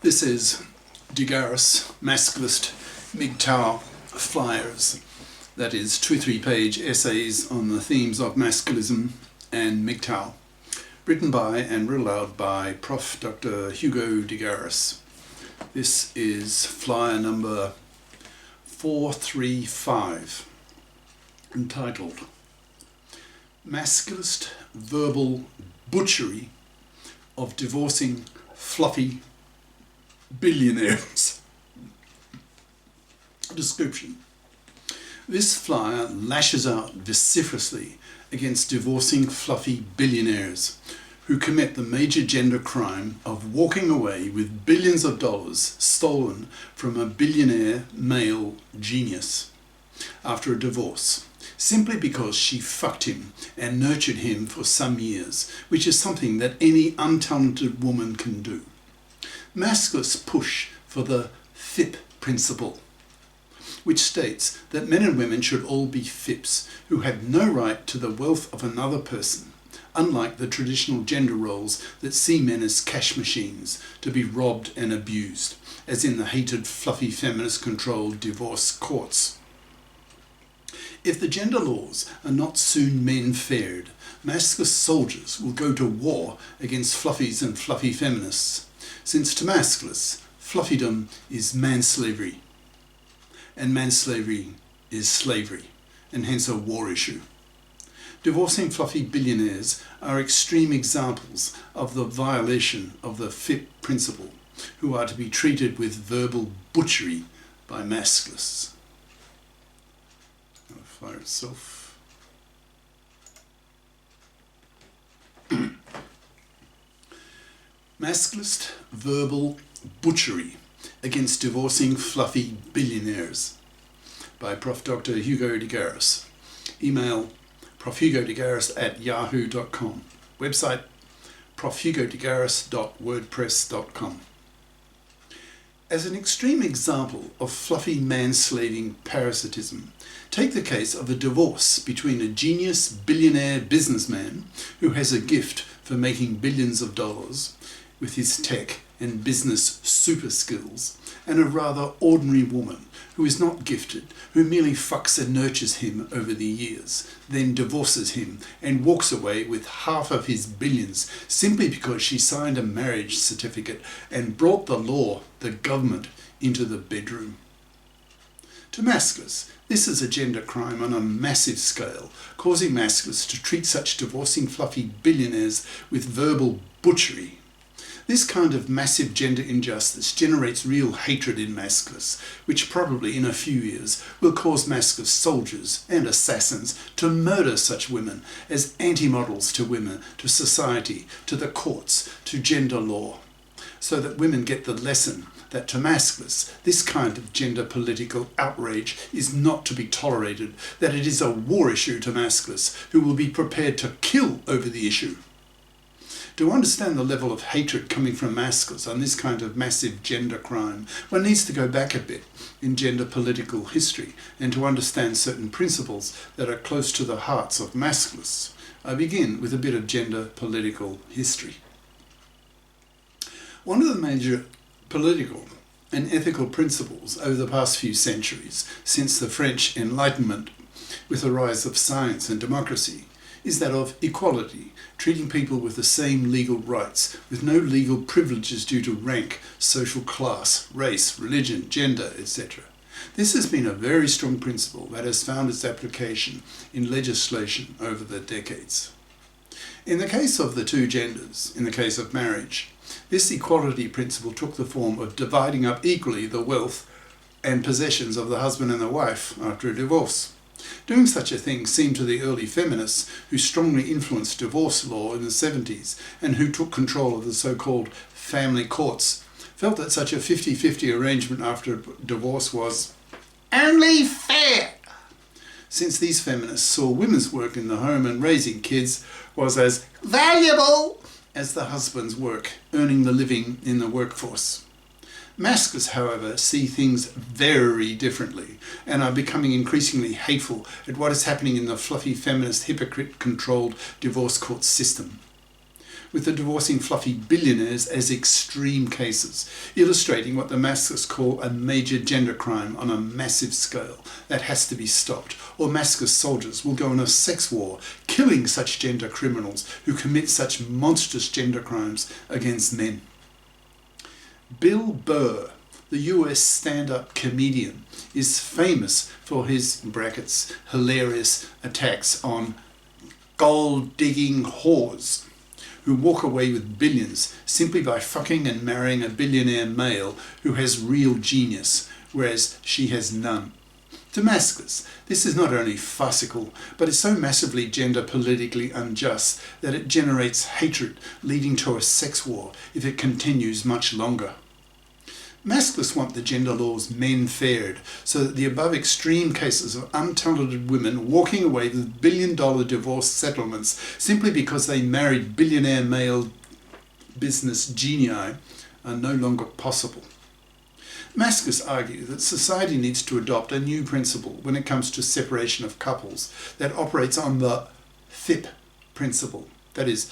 This is GARIS, Masculist, MGTOW flyers. That is 2-3 page essays on the themes of masculism and MGTOW, written by and read aloud by Prof. Dr. Hugo de Garis. This is flyer number 435, entitled Masculist Verbal Butchery of Divorcing Fluffie Billionaires. Description. This flyer lashes out vociferously against divorcing fluffy billionaires who commit the major gender crime of walking away with billions of dollars stolen from a billionaire male genius after a divorce, simply because she fucked him and nurtured him for some years, which is something that any untalented woman can do. Masculists push for the FIP Principle, which states that men and women should all be FIPs who have no right to the wealth of another person, unlike the traditional gender roles that see men as cash machines to be robbed and abused, as in the hated fluffy feminist-controlled divorce courts. If the gender laws are not soon menfaired, masculist soldiers will go to war against fluffies and fluffy feminists, since to Masculists, fluffiedom is manslavery, and manslavery is slavery, and hence a war issue. Divorcing fluffy billionaires are extreme examples of the violation of the FIP Principle, who are to be treated with verbal butchery by Masculists. The flyer itself. Masculist verbal butchery against divorcing fluffy billionaires by Prof. Dr. Hugo de Garis. Email profhugodegaris@yahoo.com. Website profhugodegaris.wordpress.com. As an extreme example of fluffy manslaving parasitism, take the case of a divorce between a genius billionaire businessman who has a gift for making billions of dollars with his tech and business super skills, and a rather ordinary woman who is not gifted, who merely fucks and nurtures him over the years, then divorces him and walks away with half of his billions simply because she signed a marriage certificate and brought the law, the government, into the bedroom. To Masculists, this is a gender crime on a massive scale, causing Masculists to treat such divorcing fluffy billionaires with verbal butchery. This kind of massive gender injustice generates real hatred in Masculists, which probably in a few years will cause Masculist soldiers and assassins to murder such women as anti-models to women, to society, to the courts, to gender law, so that women get the lesson that to Masculists, this kind of gender political outrage is not to be tolerated, that it is a war issue to Masculists who will be prepared to kill over the issue. To understand the level of hatred coming from Masculists on this kind of massive gender crime, one needs to go back a bit in gender political history and to understand certain principles that are close to the hearts of Masculists. I begin with a bit of gender political history. One of the major political and ethical principles over the past few centuries, since the French Enlightenment with the rise of science and democracy, is that of equality, treating people with the same legal rights, with no legal privileges due to rank, social class, race, religion, gender, etc. This has been a very strong principle that has found its application in legislation over the decades. In the case of the two genders, in the case of marriage, this equality principle took the form of dividing up equally the wealth and possessions of the husband and the wife after a divorce. Doing such a thing seemed to the early feminists, who strongly influenced divorce law in the 70s and who took control of the so-called family courts, felt that such a 50-50 arrangement after a divorce was only fair, since these feminists saw women's work in the home and raising kids was as valuable as the husband's work, earning the living in the workforce. Masculists, however, see things very differently and are becoming increasingly hateful at what is happening in the fluffy feminist hypocrite-controlled divorce court system. with the divorcing fluffy billionaires as extreme cases, illustrating what the Masculists call a major gender crime on a massive scale that has to be stopped, or Masculist soldiers will go on a sex war, killing such gender criminals who commit such monstrous gender crimes against men. Bill Burr, the US stand-up comedian, is famous for his, in brackets, hilarious attacks on gold-digging whores who walk away with billions simply by fucking and marrying a billionaire male who has real genius, whereas she has none. To Masculists, this is not only farcical, but is so massively gender politically unjust that it generates hatred, leading to a sex war if it continues much longer. Masculists want the gender laws menfaired, so that the above extreme cases of untalented women walking away with billion-dollar divorce settlements simply because they married billionaire male business genii are no longer possible. Masculists argue that society needs to adopt a new principle when it comes to separation of couples that operates on the FIP Principle. That is,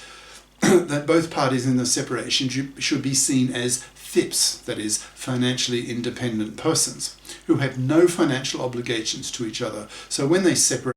that both parties in the separation should be seen as FIPs, that is, financially independent persons, who have no financial obligations to each other. So when they separate,